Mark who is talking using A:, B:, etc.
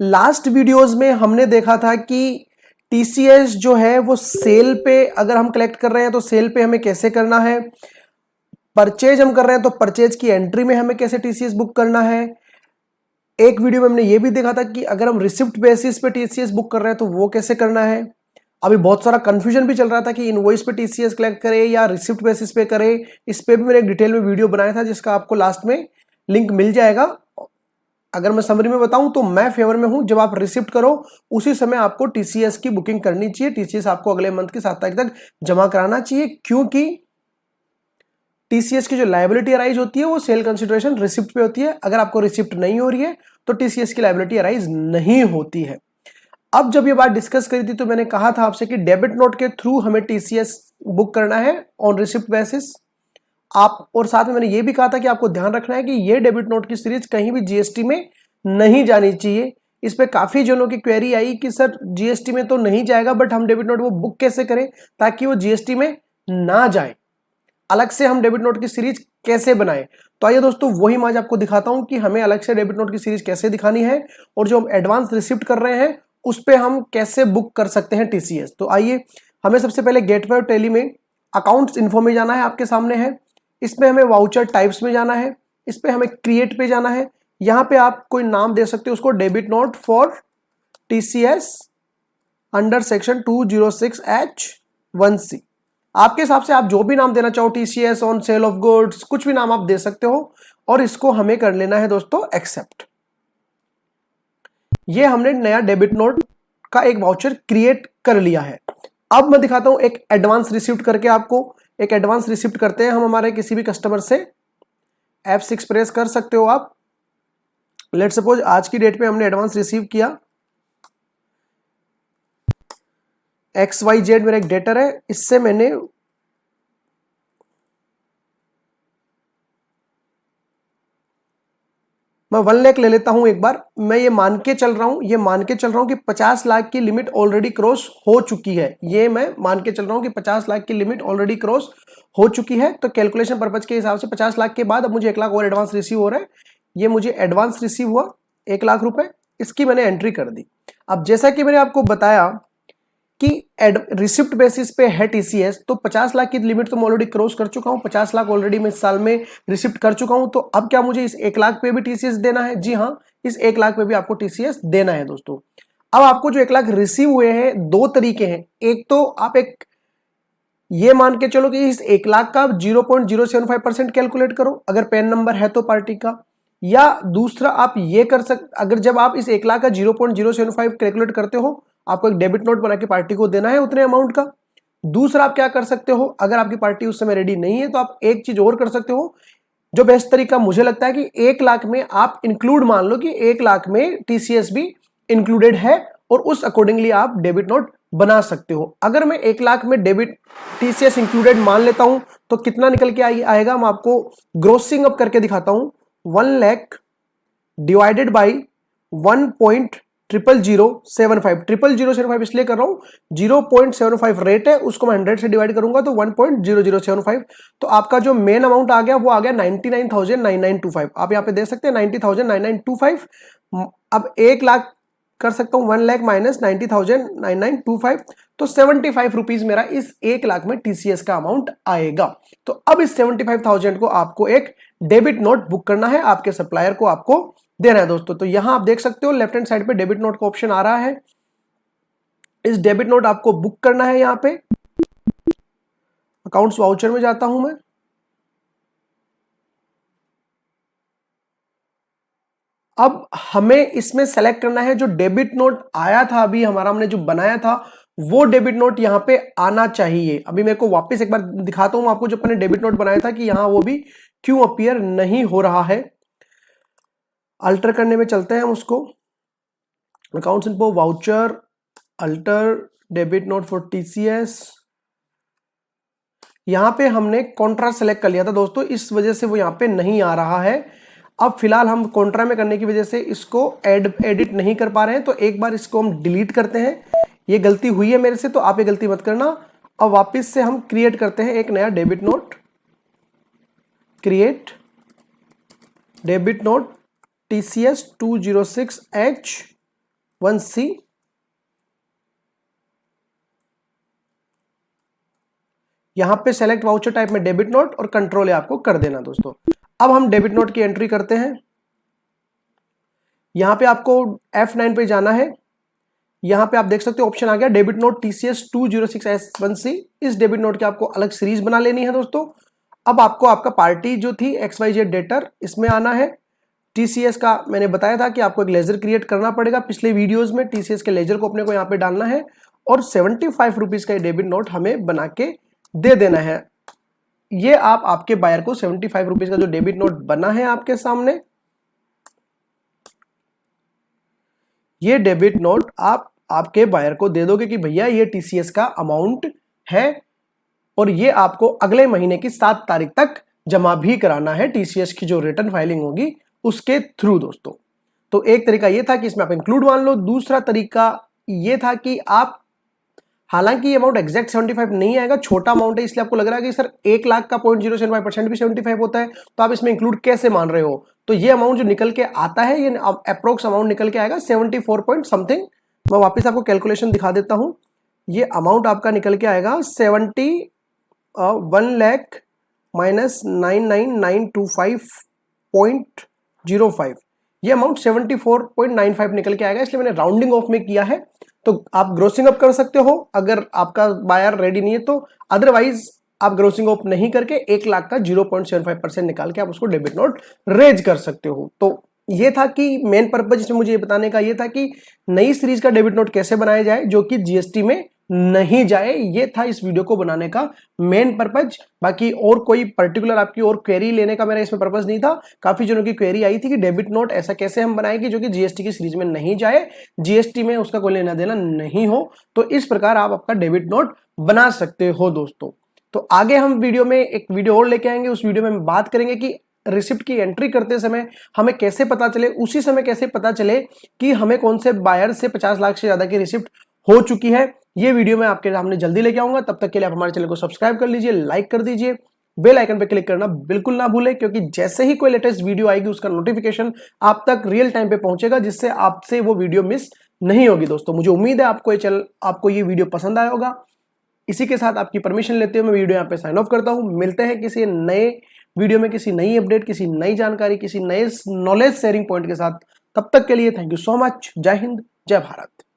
A: Last videos में हमने देखा था कि टीसीएस जो है वो सेल पे अगर हम कलेक्ट कर रहे हैं तो सेल पे हमें कैसे करना है, परचेज हम कर रहे हैं तो परचेज की एंट्री में हमें कैसे टीसीएस बुक करना है। एक वीडियो में हमने ये भी देखा था कि अगर हम रिसिप्ट बेसिस पे टीसीएस बुक कर रहे हैं तो वो कैसे करना है। अभी बहुत सारा कंफ्यूजन भी चल रहा था कि इनवॉइस पे टीसीएस कलेक्ट करें या रिसिप्ट बेसिस पे करें। इस पे भी मैंने एक डिटेल में वीडियो बनाया था जिसका आपको लास्ट में लिंक मिल जाएगा। अगर मैं समरी में बताऊं तो मैं फेवर में हूं, जब आप रिसिप्ट करो उसी समय आपको टीसीएस की बुकिंग करनी चाहिए। टीसीएस आपको अगले मंथ की 7 तारीख तक जमा कराना चाहिए, क्योंकि टीसीएस की जो लायबिलिटी अराइज होती है वो सेल कंसिडरेशन रिसिप्ट पे होती है। अगर आपको रिसिप्ट नहीं हो रही है तो टीसीएस की लायबिलिटी अराइज नहीं होती है। अब जब ये बात डिस्कस करी थी तो मैंने कहा था आपसे कि डेबिट नोट के थ्रू हमें टीसीएस बुक करना है ऑन रिसिप्ट बेसिस आप, और साथ में मैंने ये भी कहा था कि आपको ध्यान रखना है कि ये डेबिट नोट की सीरीज कहीं भी जीएसटी में नहीं जानी चाहिए। इस पे काफी जनों की क्वेरी आई कि सर जीएसटी में तो नहीं जाएगा, बट हम डेबिट नोट वो बुक कैसे करें ताकि वो जीएसटी में ना जाए, अलग से हम डेबिट नोट की सीरीज कैसे बनाएं। तो आइए दोस्तों वही मैं आज आपको दिखाता हूं कि हमें अलग से डेबिट नोट की सीरीज कैसे दिखानी है और जो हम एडवांस रिसिप्ट कर रहे हैं उस पे हम कैसे बुक कर सकते हैं टीसीएस। तो आइए, हमें सबसे पहले गेटवे और टैली में अकाउंट्स इन्फो में जाना है, आपके सामने है। इसमें हमें वाउचर टाइप्स में जाना है, इस पे हमें क्रिएट पे जाना है। यहां पे आप कोई नाम दे सकते हो उसको, debit note for TCS under section 206H1C। आपके हिसाब से आप जो भी नाम देना चाहो, TCS on sale of goods, कुछ भी नाम आप दे सकते हो। और इसको हमें कर लेना है दोस्तों एक्सेप्ट। ये हमने नया डेबिट नोट का एक वाउचर क्रिएट कर लिया है। अब मैं दिखाता हूं एक एडवांस रिसिप्ट करके आपको। एक एडवांस रिसिप्ट करते हैं हम हमारे किसी भी कस्टमर से। F6 प्रेस कर सकते हो आप। लेट सपोज आज की डेट में हमने एडवांस रिसीव किया। XYZ मेरा एक डेटर है, इससे मैंने मैं 1 लाख ले लेता हूं एक बार। मैं ये मान के चल रहा हूं कि 50 लाख की लिमिट ऑलरेडी क्रॉस हो चुकी है। ये मैं मान के चल रहा हूं कि 50 लाख की लिमिट ऑलरेडी क्रॉस हो चुकी है। तो कैलकुलेशन पर्पज के हिसाब से 50 लाख के बाद अब मुझे 1 लाख और एडवांस रिसीव हो रहा है। ये मुझे एडवांस रिसीव हुआ 1 लाख रुपए, इसकी मैंने एंट्री कर दी। अब जैसा कि मैंने आपको बताया कि रिसिप्ट बेसिस पे है टीसीएस, तो 50 लाख की लिमिट तो मैं ऑलरेडी क्रॉस कर चुका हूं। 50 लाख ऑलरेडी मैं इस साल में रिसिप्ट कर चुका हूं। तो अब क्या मुझे इस 1 लाख पे भी टीसीएस देना है? जी हाँ, इस 1 लाख पे भी आपको टीसीएस देना है दोस्तों। अब आपको जो 1 लाख रिसीव हुए हैं, 2 तरीके हैं। एक तो आप एक ये मान के चलो कि इस 1 लाख का 0.075% कैलकुलेट करो, अगर पैन नंबर है तो पार्टी का। या दूसरा आप ये कर सकते, अगर जब आप इस 1 लाख का 0.075 कैलकुलेट करते हो, आपको एक डेबिट नोट बना के पार्टी को देना है उतने अमाउंट का। दूसरा आप क्या कर सकते हो, अगर आपकी पार्टी उस समय रेडी नहीं है तो आप एक चीज और कर सकते हो, जो बेस्ट तरीका मुझे लगता है कि 1 लाख में आप इंक्लूड मान लो कि 1 लाख में टीसीएस भी इंक्लूडेड है और उस अकॉर्डिंगली आप डेबिट नोट बना सकते हो। अगर मैं 1 लाख में डेबिट टीसीएस इंक्लूडेड मान लेता हूं तो कितना निकल के आएगा, मैं आपको ग्रोसिंग अप करके दिखाता हूं। 1 लाख डिवाइडेड बाई 1.00075, 00075 इसलिए कर रहा हूं, 0.75 रेट है, उसको मैं 100 से डिवाइड करूंगा तो 1.0075। तो आपका जो मेन अमाउंट आ गया वो आ गया 99,9925। आप यहां पे देख सकते हैं 90,9925। अब 1 लाख कर सकता हूं 1 लाख माइनस 90,9925, तो 75 रुपीज मेरा इस 1 लाख में टीसीएस का अमाउंट आएगा। तो अब इस 75,000 को आपको एक डेबिट नोट बुक करना है, आपके सप्लायर को आपको देना है दोस्तों। तो यहां आप देख सकते हो लेफ्ट हैंड साइड पे डेबिट नोट का ऑप्शन आ रहा है। इस डेबिट नोट आपको बुक करना है। यहां पे अकाउंट्स वाउचर में जाता हूं मैं। अब हमें इसमें सेलेक्ट करना है जो डेबिट नोट आया था, अभी हमारा हमने जो बनाया था वो डेबिट नोट यहां पे आना चाहिए। अभी मेरे को वापस एक बार दिखाता हूं आपको जो अपने डेबिट नोट बनाया था कि यहां वो भी क्यों अपीयर नहीं हो रहा है। अल्टर करने में चलते हैं हम उसको। Accounts info voucher, alter debit note for TCS. यहां पे हमने कॉन्ट्रा सेलेक्ट कर लिया था दोस्तों, इस वजह से वो यहां पे नहीं आ रहा है। अब फिलहाल हम कॉन्ट्रा में करने की वजह से इसको एडिट नहीं कर पा रहे हैं, तो एक बार इसको हम डिलीट करते हैं। ये गलती हुई है मेरे से, तो आप ये गलती मत करना। अब वापस से हम क्रिएट करते हैं एक नया debit note. Create debit note TCS 206H 1C, यहां पे सेलेक्ट वाउचर टाइप में डेबिट नोट और कंट्रोल आपको कर देना दोस्तों। अब हम डेबिट नोट की एंट्री करते हैं। यहां पे आपको F9 पे जाना है। यहां पे आप देख सकते हो ऑप्शन आ गया डेबिट नोट TCS 206S1C। इस डेबिट नोट की आपको अलग सीरीज बना लेनी है दोस्तों। अब आपको आपका पार्टी जो थी XYZ डेटर, इसमें आना है। TCS का मैंने बताया था कि आपको एक लेजर क्रिएट करना पड़ेगा पिछले वीडियोस में। TCS के लेजर को अपने को यहाँ पे डालना है और 75 रुपीज का डेबिट नोट हमें बना के दे देना है। ये आप आपके बायर को 75 रुपीज का जो डेबिट नोट बना है आपके सामने, ये डेबिट नोट आप आपके बायर को दे दोगे कि भैया ये TCS का अमाउंट है और ये आपको अगले महीने की 7 तारीख तक जमा भी कराना है TCS की जो रिटर्न फाइलिंग होगी उसके थ्रू दोस्तों। तो एक तरीका ये था कि इसमें आप इंक्लूड मान लो। दूसरा तरीका ये था कि आप, हालांकि ये अमाउंट एग्जैक्ट 75 नहीं आएगा, छोटा अमाउंट है, इसलिए आपको लग रहा है कि सर 1 लाख का 0.075% भी 75 होता है, तो आप इसमें इंक्लूड कैसे मान रहे हो? तो ये अमाउंट जो निकल के आता है, ये अप्रोक्स अमाउंट निकल के आएगा 74 पॉइंट समथिंग। मैं वापस आपको कैलकुलेशन दिखा देता हूं। ये अमाउंट आपका निकल के आएगा 1 लाख माइनस 99925.05। ये अमाउंट 74.95 निकल के आएगा, इसलिए मैंने राउंडिंग ऑफ में किया है। तो आप ग्रोसिंग अप कर सकते हो अगर आपका बायर रेडी नहीं है तो, अदरवाइज आप ग्रोसिंग अप नहीं करके 1 लाख का 0.75% निकाल के आप उसको डेबिट नोट रेज कर सकते हो। तो ये था कि मेन पर्पज इसमें मुझे ये बताने का ये था कि नई सीरीज का डेबिट नोट कैसे बनाया जाए जो कि जीएसटी में नहीं जाए। ये था इस वीडियो को बनाने का मेन पर्पज। बाकी और कोई पर्टिकुलर आपकी और क्वेरी लेने का मेरा इसमें पर्पज नहीं था। काफी जनों की क्वेरी आई थी कि डेबिट नोट ऐसा कैसे हम बनाएंगे जो कि जीएसटी की सीरीज में नहीं जाए, जीएसटी में उसका कोई लेना देना नहीं हो। तो इस प्रकार आप आपका डेबिट नोट बना सकते हो दोस्तों। तो आगे हम वीडियो में एक वीडियो और लेके आएंगे। उस वीडियो में हम बात करेंगे कि रिसिप्ट की एंट्री करते समय हमें कैसे पता चले, उसी समय कैसे पता चले कि हमें कौन से बायर से 50 लाख से ज्यादा की रिसिप्ट हो चुकी है। ये वीडियो मैं आपके सामने जल्दी लेके आऊंगा। तब तक के लिए आप हमारे चैनल को सब्सक्राइब कर लीजिए, लाइक कर दीजिए, बेल आइकन पे क्लिक करना बिल्कुल ना भूलें, क्योंकि जैसे ही कोई लेटेस्ट वीडियो आएगी उसका नोटिफिकेशन आप तक रियल टाइम पे पहुंचेगा, जिससे आपसे वो वीडियो मिस नहीं होगी दोस्तों। मुझे उम्मीद है आपको ये वीडियो पसंद आया होगा। इसी के साथ आपकी परमिशन लेते हुए मैं वीडियो यहाँ पे साइन ऑफ करता हूं। मिलते हैं किसी नए वीडियो में, किसी नई अपडेट, किसी नई जानकारी, किसी नए नॉलेज शेयरिंग पॉइंट के साथ। तब तक के लिए थैंक यू सो मच। जय हिंद, जय भारत।